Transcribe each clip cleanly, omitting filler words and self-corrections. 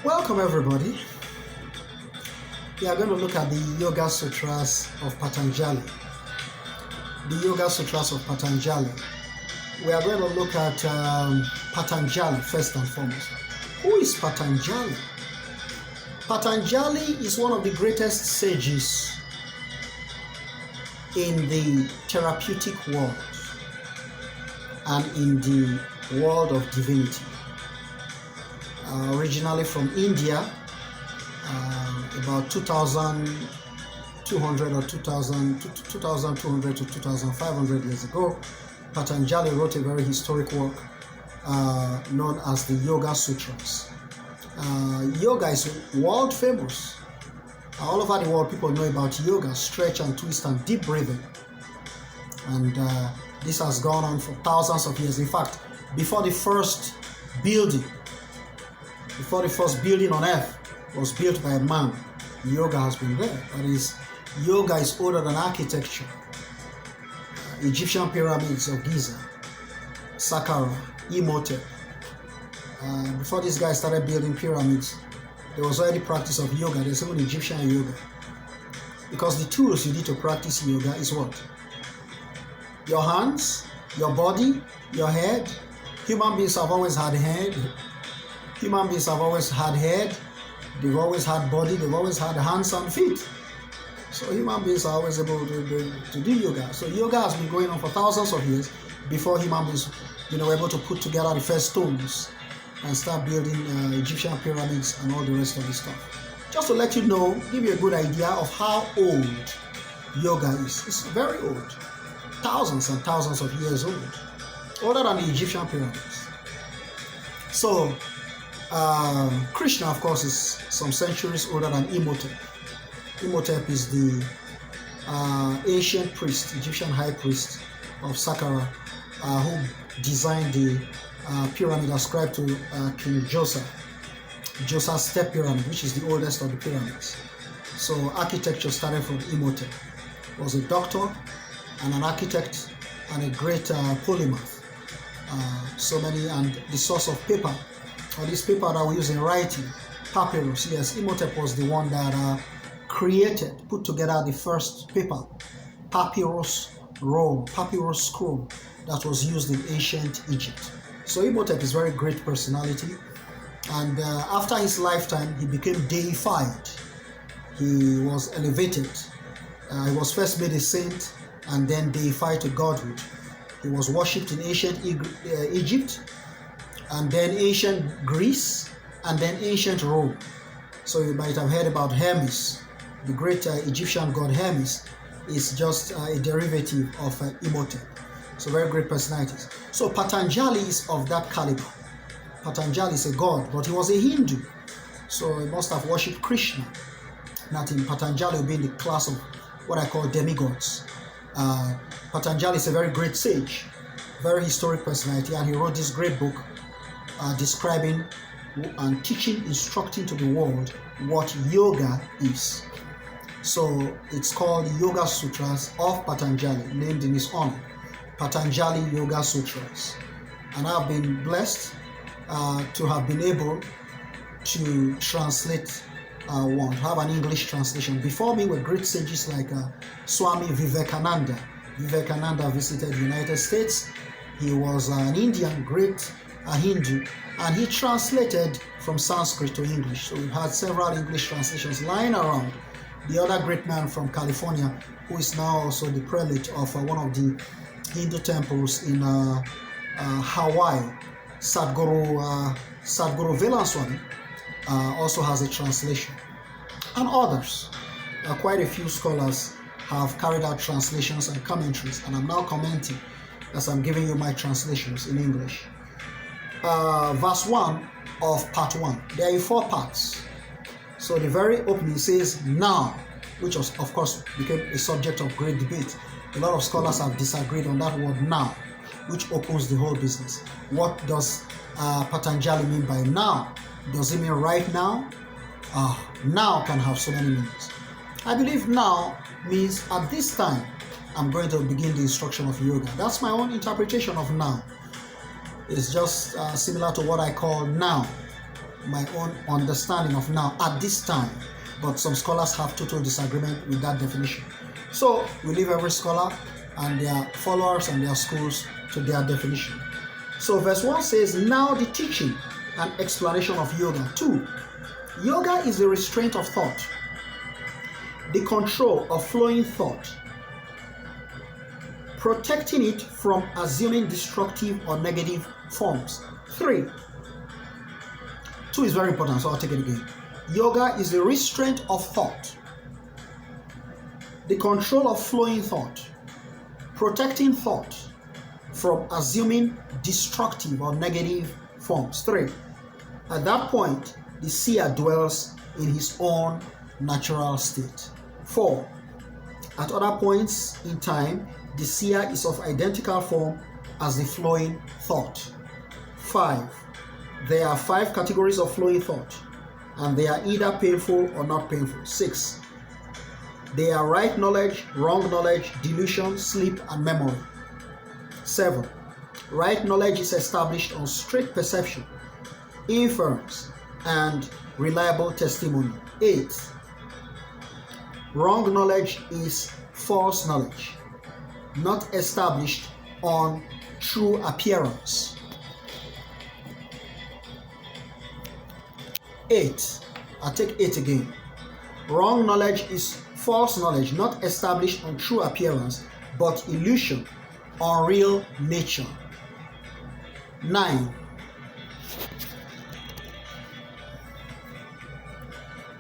Welcome everybody. We are going to look at the Yoga Sutras of Patanjali. The Yoga Sutras of Patanjali. We are going to look at Patanjali first and foremost. Who is Patanjali? Patanjali is one of the greatest sages in the therapeutic world and in the world of divinity. Originally from India, about 2,200 or 2,200 to 2,500 years ago, Patanjali wrote a very historic work known as the Yoga Sutras. Yoga is world famous. All over the world, people know about yoga, stretch and twist and deep breathing. And this has gone on for thousands of years. In fact, before the first building on earth was built by a man, yoga has been there. That is, yoga is older than architecture. Egyptian pyramids of Giza, Saqqara, Imhotep. Before these guys started building pyramids, there was already practice of yoga. There's even Egyptian yoga. Because the tools you need to practice yoga is what? Your hands, your body, your head. Human beings have always had head. Human beings have always had head, they've always had body, they've always had hands and feet. So human beings are always able to do yoga. So yoga has been going on for thousands of years before human beings were able to put together the first stones and start building Egyptian pyramids and all the rest of the stuff. Just to let you know, give you a good idea of how old yoga is. It's very old. Thousands and thousands of years old. Older than the Egyptian pyramids. So Krishna, of course, is some centuries older than Imhotep. Imhotep is the ancient priest, Egyptian high priest of Saqqara, who designed the pyramid ascribed to King Djoser. Djoser's step pyramid, which is the oldest of the pyramids. So architecture started from Imhotep. He was a doctor and an architect and a great polymath. And the source of paper, or this paper that we use in writing, papyrus. Yes, Imhotep was the one that put together the first paper, papyrus roll, papyrus scroll that was used in ancient Egypt. So Imhotep is a very great personality, and after his lifetime, he became deified. He was elevated. He was first made a saint and then deified to godhood. He was worshipped in ancient Egypt, and then ancient Greece, and then ancient Rome. So you might have heard about Hermes. The great Egyptian god Hermes is just a derivative of Imhotep. So very great personalities. So Patanjali is of that caliber. Patanjali is a god, but he was a Hindu. So he must have worshipped Krishna. Nothing. Patanjali will be in the class of what I call demigods. Patanjali is a very great sage, very historic personality, and he wrote this great book describing and teaching, instructing to the world what yoga is. So it's called Yoga Sutras of Patanjali, named in his honor, Patanjali Yoga Sutras. And I've been blessed to have been able to translate one, have an English translation. Before me were great sages like Swami Vivekananda. Vivekananda visited the United States. He was an Indian, great Hindu, and he translated from Sanskrit to English. So we've had several English translations lying around. The other great man from California, who is now also the prelate of one of the Hindu temples in Hawaii, Sadhguru Velanswamy, also has a translation. And others, quite a few scholars have carried out translations and commentaries, and I'm now commenting as I'm giving you my translations in English. Verse 1 of part 1. There are 4 parts. So the very opening says now, which was, of course, became a subject of great debate. A lot of scholars have disagreed on that word now, which opens the whole business. What does Patanjali mean by now? Does it mean right now? Now can have so many meanings. I believe now means at this time I'm going to begin the instruction of yoga. That's my own interpretation of now. It's just similar to what I call now. my own understanding of now at this time, but some scholars have total disagreement with that definition. So we leave every scholar and their followers and their schools to their definition. So verse 1 says, now the teaching and explanation of yoga. 2. Yoga is the restraint of thought, the control of flowing thought, protecting it from assuming destructive or negative forms. 3. 2 is very important, so I'll take it again. Yoga is the restraint of thought, the control of flowing thought, protecting thought from assuming destructive or negative forms. 3. At that point, the seer dwells in his own natural state. 4. At other points in time, the seer is of identical form as the flowing thought. 5. There are 5 categories of flowing thought, and they are either painful or not painful. 6. They are right knowledge, wrong knowledge, delusion, sleep, and memory. 7. Right knowledge is established on straight perception, inference, and reliable testimony. 8. Wrong knowledge is false knowledge, not established on true appearance. 8. I'll take 8 again. Wrong knowledge is false knowledge not established on true appearance, but illusion on real nature. 9.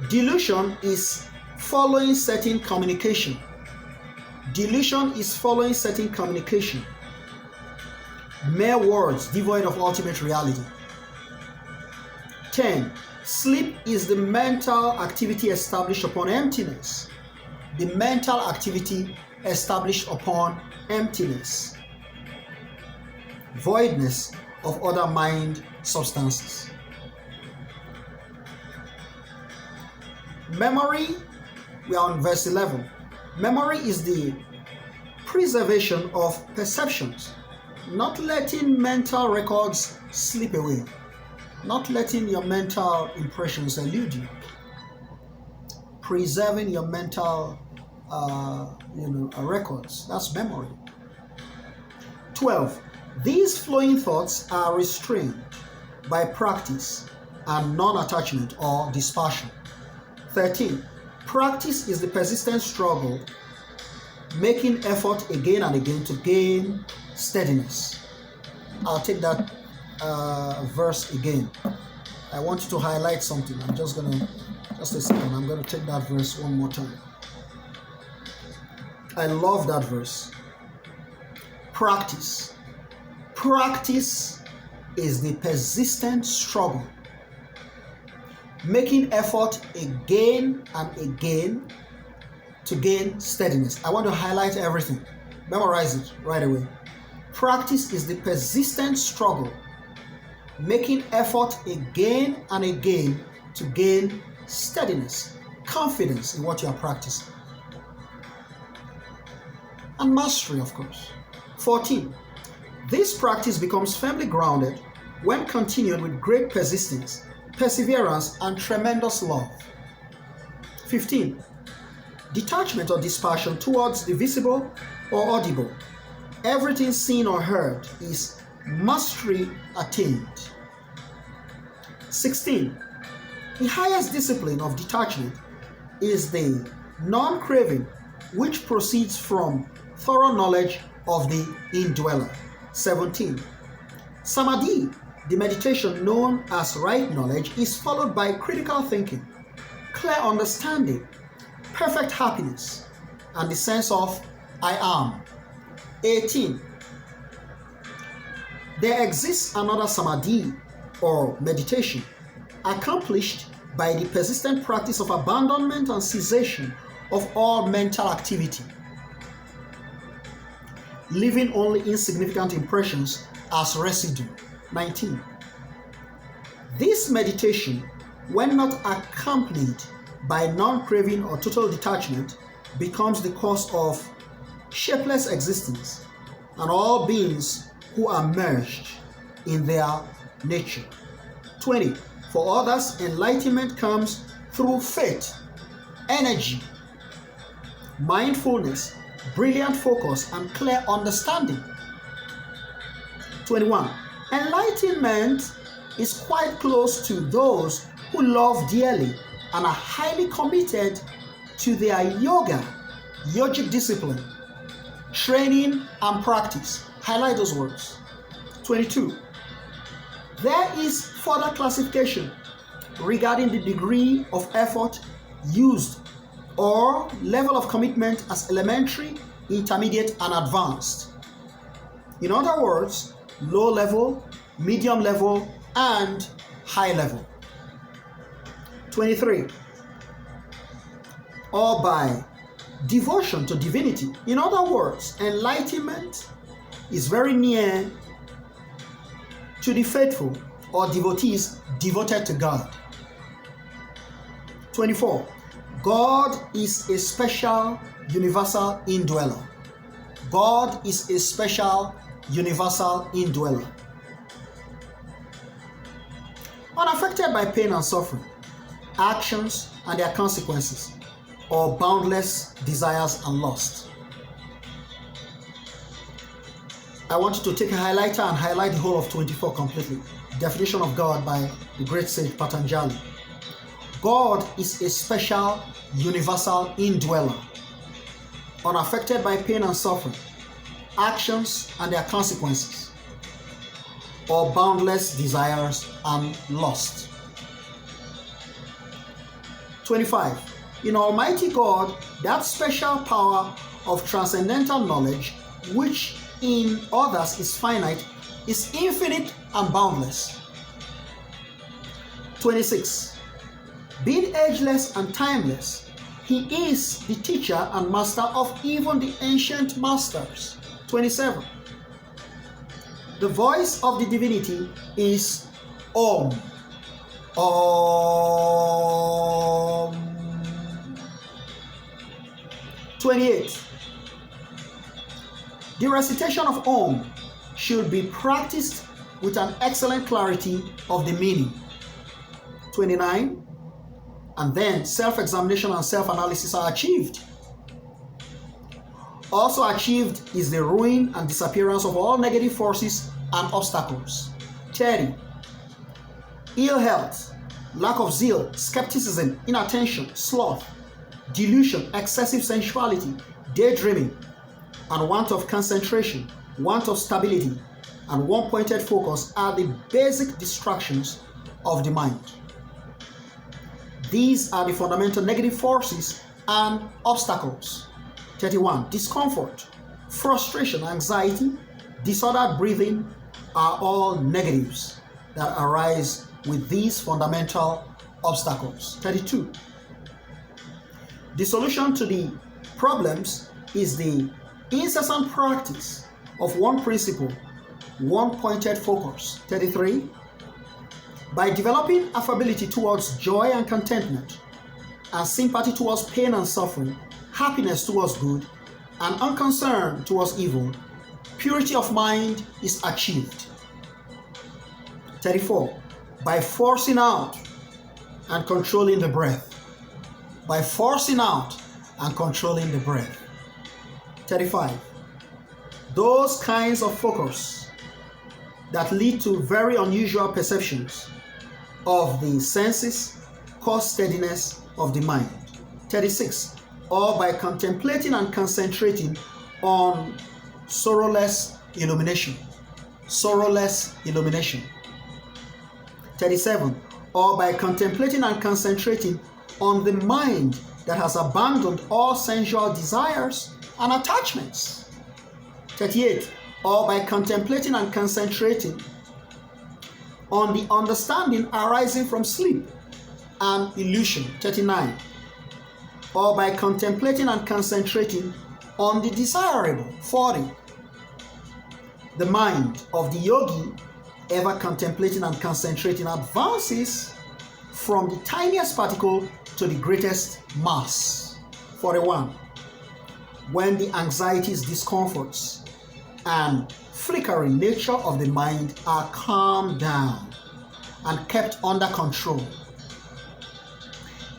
Delusion is following certain communication. Delusion is following certain communication. Mere words devoid of ultimate reality. 10. Sleep is the mental activity established upon emptiness. The mental activity established upon emptiness. Voidness of other mind substances. Memory, we are on verse 11. Memory is the preservation of perceptions, not letting mental records slip away, not letting your mental impressions elude you, preserving your mental records. That's memory. 12. These flowing thoughts are restrained by practice and non-attachment or dispassion. 13. Practice is the persistent struggle, making effort again and again to gain steadiness. I'll take that verse again. I want you to highlight something. Just a second. I'm gonna take that verse one more time. I love that verse. Practice. Practice is the persistent struggle, making effort again and again to gain steadiness. I want to highlight everything. Memorize it right away. Practice is the persistent struggle, making effort again and again to gain steadiness, confidence in what you are practicing, and mastery, of course. 14. This practice becomes firmly grounded when continued with great persistence, perseverance, and tremendous love. 15. Detachment or dispassion towards the visible or audible. Everything seen or heard is mastery attained. 16. The highest discipline of detachment is the non-craving, which proceeds from thorough knowledge of the indweller. 17. Samadhi, the meditation known as right knowledge, is followed by critical thinking, clear understanding, perfect happiness, and the sense of I am. 18. There exists another samadhi or meditation accomplished by the persistent practice of abandonment and cessation of all mental activity, leaving only insignificant impressions as residue. 19. This meditation, when not accompanied by non-craving or total detachment, becomes the cause of shapeless existence and all beings who are merged in their nature. 20. For others, enlightenment comes through faith, energy, mindfulness, brilliant focus, and clear understanding. 21. Enlightenment is quite close to those who love dearly and are highly committed to their yogic discipline, training, and practice. Highlight those words. 22. There is further classification regarding the degree of effort used or level of commitment as elementary, intermediate, and advanced. In other words, low level, medium level, and high level. 23. Or by devotion to divinity. In other words, enlightenment is very near to the faithful or devotees devoted to God. 24. God is a special universal indweller. God is a special universal indweller. Unaffected by pain and suffering, actions and their consequences, or boundless desires and lust. I want you to take a highlighter and highlight the whole of 24 completely. Definition of God by the great sage Patanjali. God is a special universal indweller, unaffected by pain and suffering, actions and their consequences, or boundless desires and lust. 25. In Almighty God, that special power of transcendental knowledge, which in others is finite, is infinite and boundless. 26. Being ageless and timeless, he is the teacher and master of even the ancient masters. 27. The voice of the divinity is Om. Om. 28. The recitation of Om should be practiced with an excellent clarity of the meaning. 29. And then self-examination and self-analysis are achieved. Also achieved is the ruin and disappearance of all negative forces and obstacles. 30. Ill health, lack of zeal, skepticism, inattention, sloth, delusion, excessive sensuality, daydreaming, and want of concentration, want of stability, and one-pointed focus are the basic distractions of the mind. These are the fundamental negative forces and obstacles. 31. Discomfort, frustration, anxiety, disordered breathing are all negatives that arise with these fundamental obstacles. 32. The solution to the problems is the incessant practice of one principle, one pointed focus. 33. By developing affability towards joy and contentment, and sympathy towards pain and suffering, happiness towards good, and unconcern towards evil, purity of mind is achieved. 34. By forcing out and controlling the breath. By forcing out and controlling the breath. 35. Those kinds of focus that lead to very unusual perceptions of the senses cause steadiness of the mind. 36. Or by contemplating and concentrating on sorrowless illumination. Sorrowless illumination. 37. Or by contemplating and concentrating on the mind that has abandoned all sensual desires and attachments. 38. Or by contemplating and concentrating on the understanding arising from sleep and illusion. 39. Or by contemplating and concentrating on the desirable. 40. The mind of the yogi, ever contemplating and concentrating, advances from the tiniest particle to the greatest mass. 41. When the anxieties, discomforts, and flickering nature of the mind are calmed down and kept under control.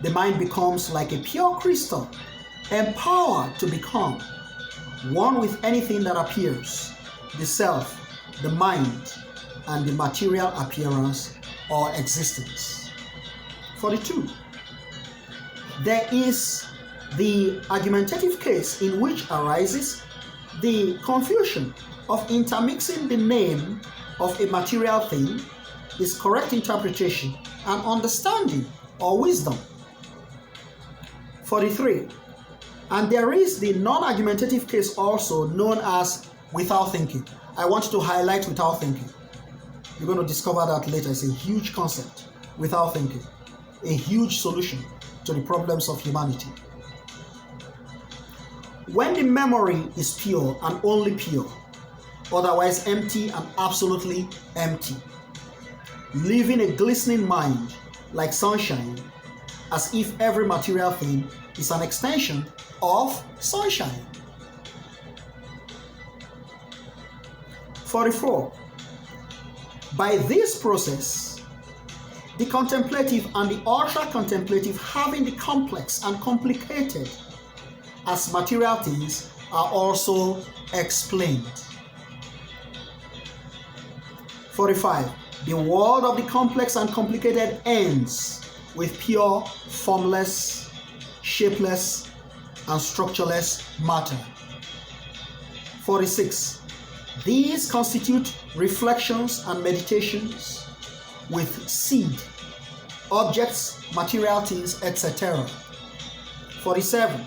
The mind becomes like a pure crystal, empowered to become one with anything that appears, the self, the mind, and the material appearance or existence. 42. There is the argumentative case in which arises the confusion of intermixing the name of a material thing, its correct interpretation, and understanding or wisdom. 43. And there is the non-argumentative case also known as without thinking. I want to highlight without thinking. You're going to discover that later. It's a huge concept, without thinking. A huge solution to the problems of humanity. When the memory is pure and only pure, otherwise empty and absolutely empty, leaving a glistening mind like sunshine, as if every material thing is an extension of sunshine. 44. By this process, the contemplative and the ultra-contemplative, having the complex and complicated as material things, are also explained. 45. The world of the complex and complicated ends with pure, formless, shapeless, and structureless matter. 46. These constitute reflections and meditations with seed, objects, material things, etc. 47.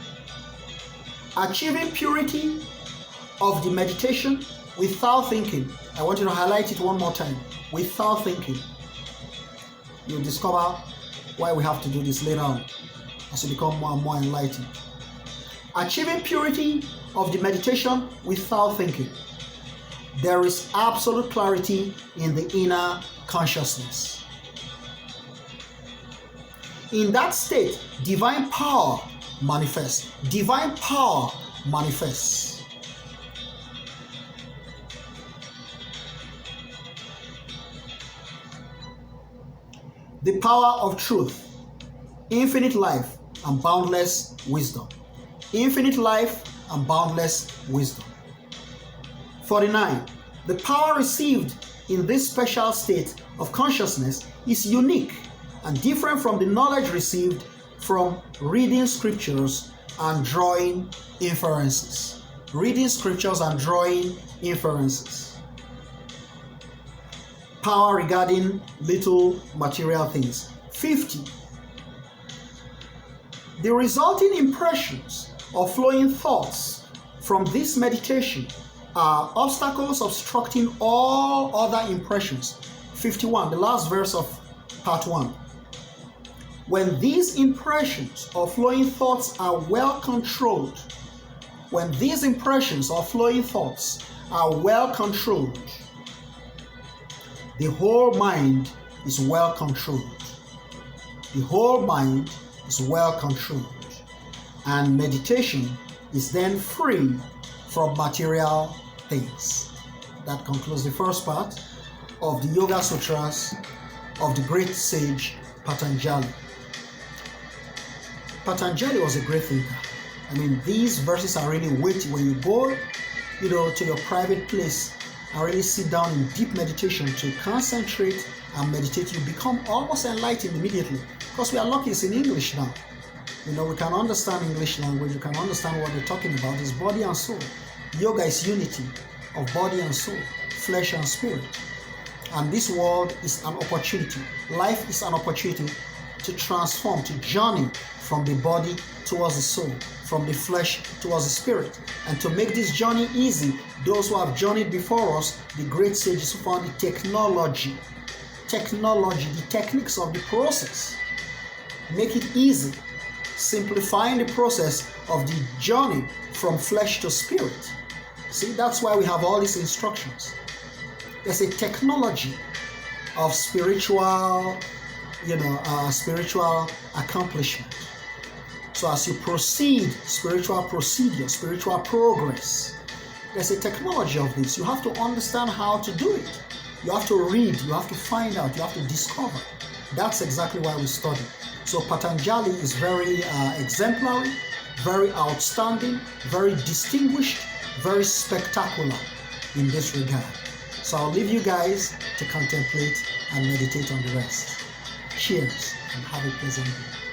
Achieving purity of the meditation without thinking. I want you to highlight it one more time. Without thinking. You'll discover why we have to do this later on as you become more and more enlightened. Achieving purity of the meditation without thinking. There is absolute clarity in the inner consciousness. In that state, divine power manifests. Divine power manifests. The power of truth, infinite life, and boundless wisdom. Infinite life and boundless wisdom. 49. The power received in this special state of consciousness is unique and different from the knowledge received from reading scriptures and drawing inferences. Reading scriptures and drawing inferences. Power regarding little material things. 50. The resulting impressions or flowing thoughts from this meditation are obstacles obstructing all other impressions. 51, the last verse of part 1. When these impressions or flowing thoughts are well controlled, when these impressions or flowing thoughts are well controlled, the whole mind is well controlled. The whole mind is well controlled. And meditation is then free from material things. That concludes the first part of the Yoga Sutras of the great sage Patanjali. Patanjali was a great thinker. I mean, these verses are really weighty. When you go, to your private place and really sit down in deep meditation to concentrate and meditate, you become almost enlightened immediately. Because we are lucky it's in English now. We can understand English language. You can understand what they're talking about. It's body and soul. Yoga is unity of body and soul, flesh and spirit. And this world is an opportunity. Life is an opportunity to transform, to journey from the body towards the soul, from the flesh towards the spirit. And to make this journey easy, those who have journeyed before us, the great sages who found the technology, the techniques of the process, make it easy, simplifying the process of the journey from flesh to spirit. See, that's why we have all these instructions. There's a technology of spiritual accomplishment. So as you proceed, spiritual procedure, spiritual progress, there's a technology of this. You have to understand how to do it. You have to read, you have to find out, you have to discover. That's exactly why we study. So Patanjali is very exemplary, very outstanding, very distinguished, very spectacular in this regard. So I'll leave you guys to contemplate and meditate on the rest. Cheers and have a pleasant day.